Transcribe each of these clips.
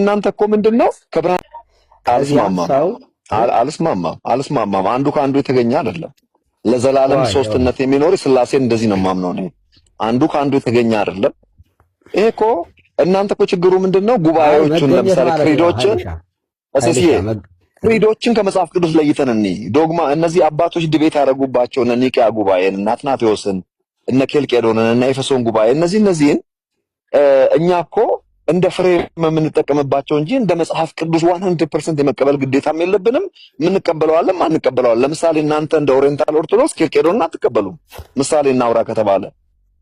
እናንተ እኮ ምንድነው ከብርሃን አልስማማም። አንዱ ከአንዱ የተገኘ አይደለም። ለዘላለም ሶስትነት የሚኖር ስላሴን እንደዚህ ነው ማምነው ነው። አንዱ ከአንዱ የተገኘ አይደለም። ይሄ እኮ እናንተ እኮ ችግሩ ምንድነው? ጉባኤዎቹን ለምሳሌ ክሪዶችን ከመጽሐፍ ቅዱስ ለይተን ዶግማ እነዚህ አባቶች ድቤት ያደረጉባቸው እነ ኒቂያ ጉባኤን እና አትናቴዎስን እነ ኬልቄዶንን እና ኤፌሶን ጉባኤ እነዚህን እኛ እኮ እንደ ፍሬም የምንጠቀምባቸው እንጂ እንደ መጽሐፍ ቅዱስ 100% የመቀበል ግዴታም የለብንም። የምንቀበለዋለን ማንቀበለዋለን። ለምሳሌ እናንተ እንደ ኦሪየንታል ኦርቶዶክስ ኬልቄዶንን አትቀበሉም። ምሳሌ እናውራ ከተባለ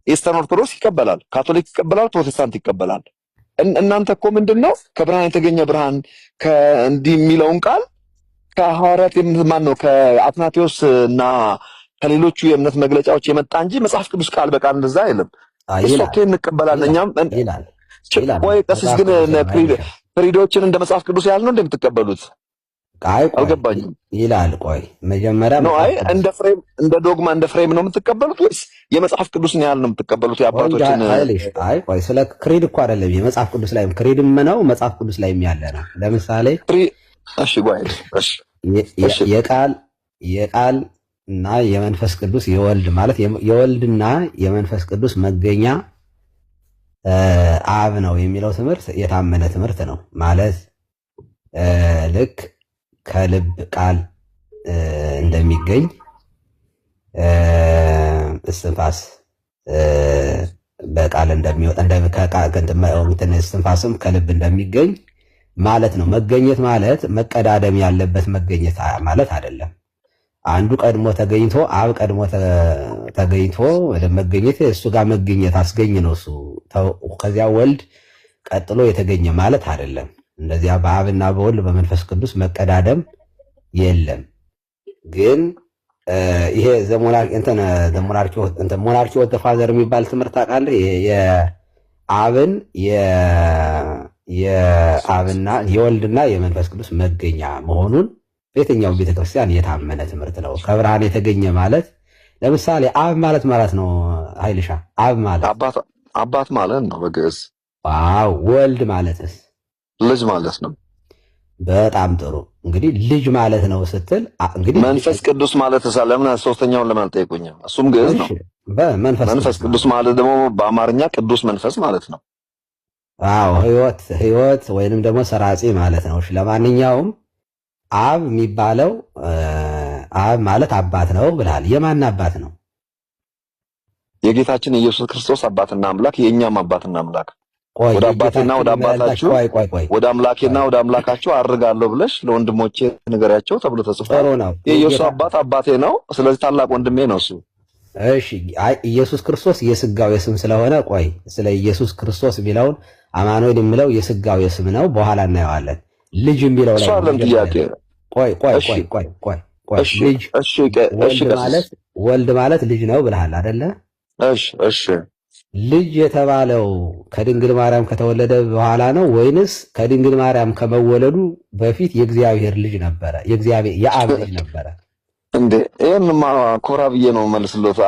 ኢስተርን ኦርቶዶክስ ይቀበላል፣ ካቶሊክ ይቀበላል፣ ፕሮቴስታንት ይቀበላል። እናንተ እኮ ምንድነው ከብርሃን የተገኘ ብርሃን ከእንዲህ የሚለውን ቃል ከሐዋርያት ማን ነው ከአትናቴዎስ እና ከሌሎቹ የእምነት መግለጫዎች የመጣ እንጂ መጽሐፍ ቅዱስ ቃል በቃል እንደዛ አይልም። እሱ እኮ እንቀበላለን እኛም ይላል። ወይ ቀሲስ ግን ክሪዶችን እንደ መጽሐፍ ቅዱስ ያህል ነው እንደምትቀበሉት? አልገባኝም ይላል። ቆይ መጀመሪያ ነው እንደ ዶግማ እንደ ፍሬም ነው የምትቀበሉት ወይስ የመጽሐፍ ቅዱስን ያህል ነው የምትቀበሉት? የአባቶችን ቆይ ስለ ክሪድ እኮ አይደለም የመጽሐፍ ቅዱስ ላይም ክሪድም ነው መጽሐፍ ቅዱስ ላይም ያለ ነው። ለምሳሌ የቃል እና የመንፈስ ቅዱስ የወልድ ማለት የወልድና የመንፈስ ቅዱስ መገኛ አብ ነው የሚለው ትምህርት የታመነ ትምህርት ነው። ማለት ልክ ከልብ ቃል እንደሚገኝ እስትንፋስ በቃል እንደሚወጣ እስትንፋስም ከልብ እንደሚገኝ ማለት ነው። መገኘት ማለት መቀዳደም ያለበት መገኘት ማለት አይደለም። አንዱ ቀድሞ ተገኝቶ አብ ቀድሞ ተገኝቶ ወደ መገኘት እሱ ጋር መገኘት አስገኝ ነው እሱ። ከዚያ ወልድ ቀጥሎ የተገኘ ማለት አይደለም። እንደዚያ በአብና በወልድ በመንፈስ ቅዱስ መቀዳደም የለም። ግን ይሄ ሞናርኪ ኦፍ ዘ ፋዘር የሚባል ትምህርት ታውቃለህ? የአብና የወልድና የመንፈስ ቅዱስ መገኛ መሆኑን በየትኛው ቤተክርስቲያን የታመነ ትምህርት ነው። ከብርሃን የተገኘ ማለት ለምሳሌ አብ ማለት ነው ኃይልሻ አብ ማለት አባት ማለት ነው በግዕዝ። ዋው ወልድ ማለትስ ልጅ ማለት ነው። በጣም ጥሩ። እንግዲህ ልጅ ማለት ነው ስትል እንግዲህ መንፈስ ቅዱስ ማለት ለምን ሶስተኛውን ለምን አልጠይቁኝም? እሱም ግዕዝ ነው። መንፈስ ቅዱስ ማለት ደግሞ በአማርኛ ቅዱስ መንፈስ ማለት ነው። አዎ ህይወት ወይንም ደግሞ ሰራጺ ማለት ነው። እሺ ለማንኛውም አብ የሚባለው አብ ማለት አባት ነው ብለሃል። የማን አባት ነው? የጌታችን የኢየሱስ ክርስቶስ አባትና አምላክ፣ የእኛም አባትና አምላክ። ወደ አባቴና ወደ አባታችሁ ወደ አምላኬና ወደ አምላካችሁ አርጋለሁ ብለሽ ለወንድሞቼ ንገሪያቸው ተብሎ ተጽፏል። የኢየሱስ አባት አባቴ ነው። ስለዚህ ታላቅ ወንድሜ ነው እሱ። እሺ ኢየሱስ ክርስቶስ የስጋው የስም ስለሆነ ቆይ ስለ ኢየሱስ ክርስቶስ የሚለውን አማኑኤል የሚለው የስጋው የስም ነው። በኋላ እናየዋለን። ልጅ የሚለው ላይ ወልድ ማለት ልጅ ነው ብለሃል አይደለ? እሺ ልጅ የተባለው ከድንግል ማርያም ከተወለደ በኋላ ነው ወይንስ ከድንግል ማርያም ከመወለዱ በፊት የእግዚአብሔር ልጅ ነበረ? የአብ ልጅ ነበረ እንዴ? ይሄንማ ኮራ ብዬ ነው መልስሎት።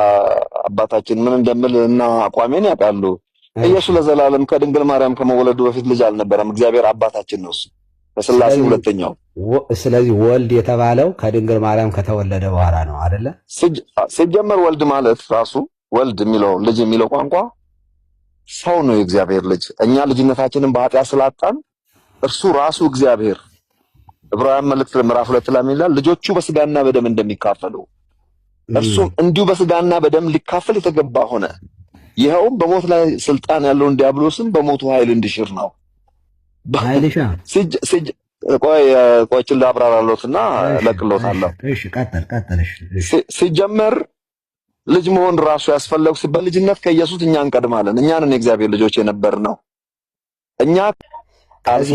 አባታችን ምን እንደምል እና አቋሜን ያውቃሉ። ኢየሱስ ለዘላለም ከድንግል ማርያም ከመወለዱ በፊት ልጅ አልነበረም። እግዚአብሔር አባታችን ነው እሱ በስላሴ ሁለተኛው። ስለዚህ ወልድ የተባለው ከድንግል ማርያም ከተወለደ በኋላ ነው አይደለ? ሲጀመር ወልድ ማለት ራሱ ወልድ የሚለው ልጅ የሚለው ቋንቋ ሰው ነው፣ የእግዚአብሔር ልጅ። እኛ ልጅነታችንን በኃጢአት ስላጣን እርሱ ራሱ እግዚአብሔር ዕብራውያን መልእክት ምዕራፍ 2 ላይ ይላል ልጆቹ በስጋና በደም እንደሚካፈሉ እርሱም እንዲሁ በስጋና በደም ሊካፈል የተገባ ሆነ። ይኸውም በሞት ላይ ስልጣን ያለውን ዲያብሎስን በሞቱ ኃይል እንዲሽር ነው። ቆይ ችላ አብራራለሁትና ለቅሎታለሁ። እሺ ቀጥል። ሲጀመር ልጅ መሆን ራሱ ያስፈለገው በልጅነት ከኢየሱስ እኛ እንቀድማለን። እኛንን የእግዚአብሔር ልጆች የነበርነው እኛ